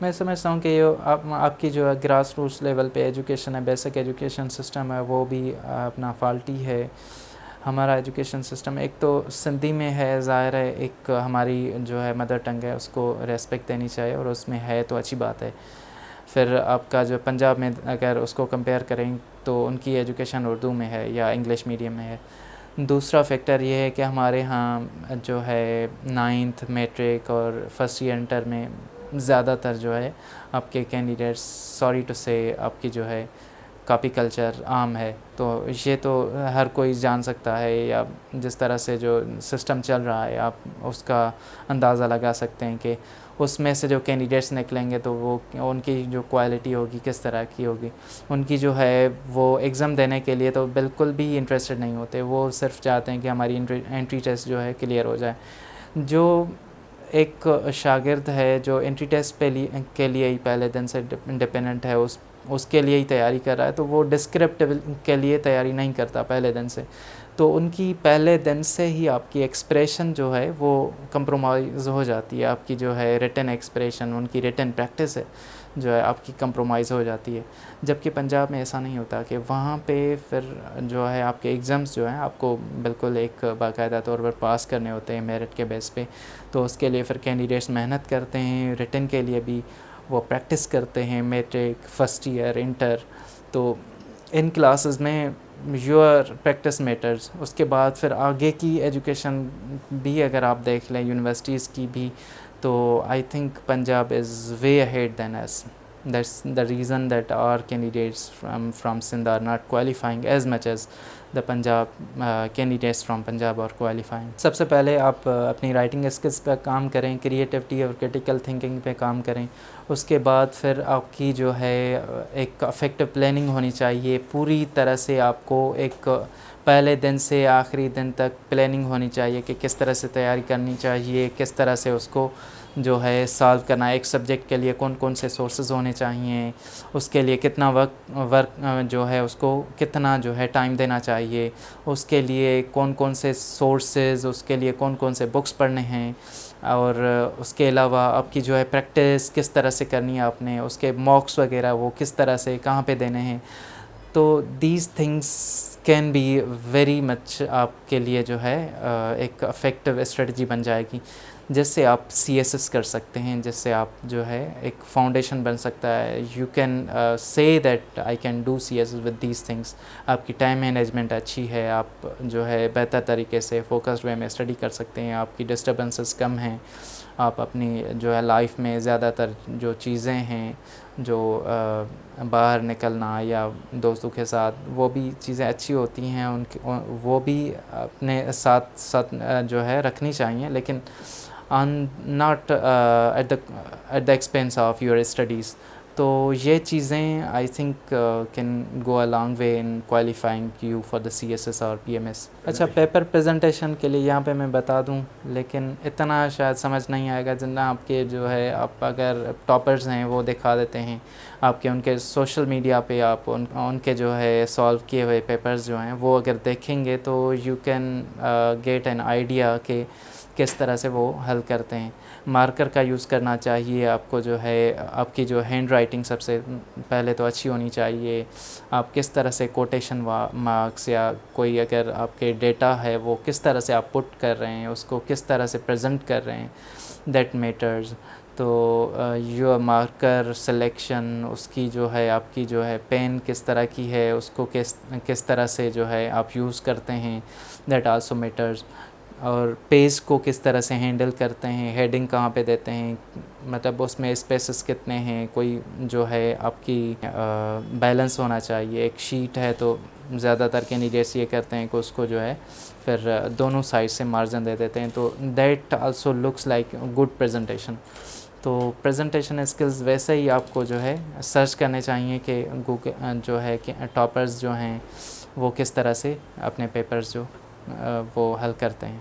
میں سمجھتا ہوں کہ یہ آپ کی جو ہے گراس روٹس لیول پہ ایجوکیشن ہے، بیسک ایجوکیشن سسٹم ہے، وہ بھی اپنا فالٹی ہے. ہمارا ایجوکیشن سسٹم ایک تو سندھی میں ہے، ظاہر ہے ایک ہماری جو ہے مدر ٹنگ ہے، اس کو ریسپیکٹ دینی چاہیے، اور اس میں ہے تو اچھی بات ہے. پھر آپ کا جو پنجاب میں اگر اس کو کمپیئر کریں تو ان کی ایجوکیشن اردو میں ہے یا انگلش میڈیم میں ہے. دوسرا فیکٹر یہ ہے کہ ہمارے ہاں جو ہے 9th میٹرک اور فرسٹ ایئر انٹر میں زیادہ تر جو ہے آپ کے کینڈیڈیٹس، سوری ٹو سے، آپ کی جو ہے کاپی کلچر عام ہے. تو یہ تو ہر کوئی جان سکتا ہے، یا جس طرح سے جو سسٹم چل رہا ہے آپ اس کا اندازہ لگا سکتے ہیں کہ اس میں سے جو کینڈیڈیٹس نکلیں گے تو وہ ان کی جو کوالٹی ہوگی کس طرح کی ہوگی. ان کی جو ہے وہ ایگزام دینے کے لیے تو بالکل بھی انٹرسٹڈ نہیں ہوتے، وہ صرف چاہتے ہیں کہ ہماری انٹری ٹیسٹ جو ہے کلیئر ہو جائے. جو ایک شاگرد ہے جو انٹری ٹیسٹ کے لیے ہی پہلے دن سے ڈپینڈنٹ ہے، اس کے لیے ہی تیاری کر رہا ہے، تو وہ ڈسکرپٹیو کے لیے تیاری نہیں کرتا پہلے دن سے. تو ان کی پہلے دن سے ہی آپ کی ایکسپریشن جو ہے وہ کمپرومائز ہو جاتی ہے. آپ کی جو ہے ریٹن ایکسپریشن، ان کی ریٹن پریکٹس ہے جو ہے آپ کی کمپرومائز ہو جاتی ہے. جبکہ پنجاب میں ایسا نہیں ہوتا، کہ وہاں پہ پھر جو ہے آپ کے ایگزامس جو ہیں آپ کو بالکل ایک باقاعدہ طور پر پاس کرنے ہوتے ہیں میرٹ کے بیس پہ. تو اس کے لیے پھر کینڈیڈیٹس محنت کرتے ہیں، ریٹن کے لیے بھی وہ پریکٹس کرتے ہیں، میٹرک، فرسٹ ایئر، انٹر. تو ان کلاسز میں یور پریکٹس میٹرز. اس کے بعد پھر آگے کی ایجوکیشن بھی اگر آپ دیکھ لیں یونیورسٹیز کی بھی، تو I think Punjab is way ahead than us. That's the reason that our candidates from Sindh are not qualifying as much as the Punjab candidates from Punjab are qualifying. سب سے پہلے آپ اپنی رائٹنگ اسکلس پہ کام کریں، creativity اور critical thinking پہ کام کریں. اس کے بعد پھر آپ کی جو ہے ایک افیکٹو پلاننگ ہونی چاہیے. پوری طرح سے آپ کو ایک پہلے دن سے آخری دن تک پلاننگ ہونی چاہیے کہ کس طرح سے تیاری کرنی چاہیے، کس طرح سے اس کو جو ہے سالو کرنا ہے. ایک سبجیکٹ کے لیے کون کون سے سورسز ہونے چاہئیں، اس کے لیے کتنا ورک جو ہے اس کو کتنا جو ہے ٹائم دینا چاہیے، اس کے لیے کون کون سے سورسز، اس کے لیے کون کون سے بکس پڑھنے ہیں، اور اس کے علاوہ آپ کی جو ہے پریکٹس کس طرح سے کرنی ہے آپ نے، اس کے مارکس وغیرہ وہ کس طرح سے کہاں پہ دینے ہیں. تو these things can be very much آپ کے لیے جو ہے ایک افیکٹو اسٹریٹجی بن جائے گی، جس سے آپ سی ایس ایس کر سکتے ہیں، جس سے آپ جو ہے ایک فاؤنڈیشن بن سکتا ہے. You can say that I can do C S S with these things. آپ کی ٹائم مینجمنٹ اچھی ہے، آپ جو ہے بہتر طریقے سے فوکسڈ وے میں اسٹڈی کر سکتے ہیں، آپ کی ڈسٹربنسز کم ہیں، آپ اپنی جو ہے لائف میں زیادہ تر جو چیزیں ہیں، جو باہر نکلنا یا دوستوں کے ساتھ، وہ بھی چیزیں اچھی ہوتی ہیں، وہ بھی اپنے ساتھ ساتھ جو ہے رکھنی چاہیے، لیکن not at the expense of your studies. تو یہ چیزیں I think can go a long way in qualifying you for the C S S اور پی ایم ایس. اچھا، پیپر پریزنٹیشن کے لیے یہاں پہ میں بتا دوں، لیکن اتنا شاید سمجھ نہیں آئے گا جتنا آپ کے جو ہے آپ اگر ٹاپرز ہیں وہ دکھا دیتے ہیں آپ کے ان کے سوشل میڈیا پہ، آپ ان کے جو ہے سالو کیے ہوئے پیپرز جو ہیں وہ اگر دیکھیں گے تو you can get an idea کہ کس طرح سے وہ حل کرتے ہیں. مارکر کا یوز کرنا چاہیے آپ کو، جو ہے آپ کی جو ہینڈ رائٹنگ سب سے پہلے تو اچھی ہونی چاہیے. آپ کس طرح سے کوٹیشن مارکس یا کوئی اگر آپ کے ڈیٹا ہے وہ کس طرح سے آپ پٹ کر رہے ہیں، اس کو کس طرح سے پریزنٹ کر رہے ہیں، دیٹ میٹرز. تو یور مارکر سلیکشن، اس کی جو ہے آپ کی جو ہے پین کس طرح کی ہے، اس کو کس طرح سے جو ہے آپ یوز کرتے ہیں، دیٹ آلسو میٹرز. اور پیج کو کس طرح سے ہینڈل کرتے ہیں، ہیڈنگ کہاں پہ دیتے ہیں، مطلب اس میں اسپیسز کتنے ہیں، کوئی جو ہے آپ کی بیلنس ہونا چاہیے. ایک شیٹ ہے تو زیادہ تر کینڈیڈیٹس یہ کرتے ہیں کہ اس کو جو ہے پھر دونوں سائڈ سے مارجن دے دیتے ہیں، تو that also looks like good presentation. تو پریزنٹیشن اسکلز ویسے ہی آپ کو جو ہے سرچ کرنے چاہیے کہ گوگل جو ہے کہ ٹاپرز جو ہیں وہ کس طرح سے اپنے پیپرز جو وہ حل کرتے ہیں.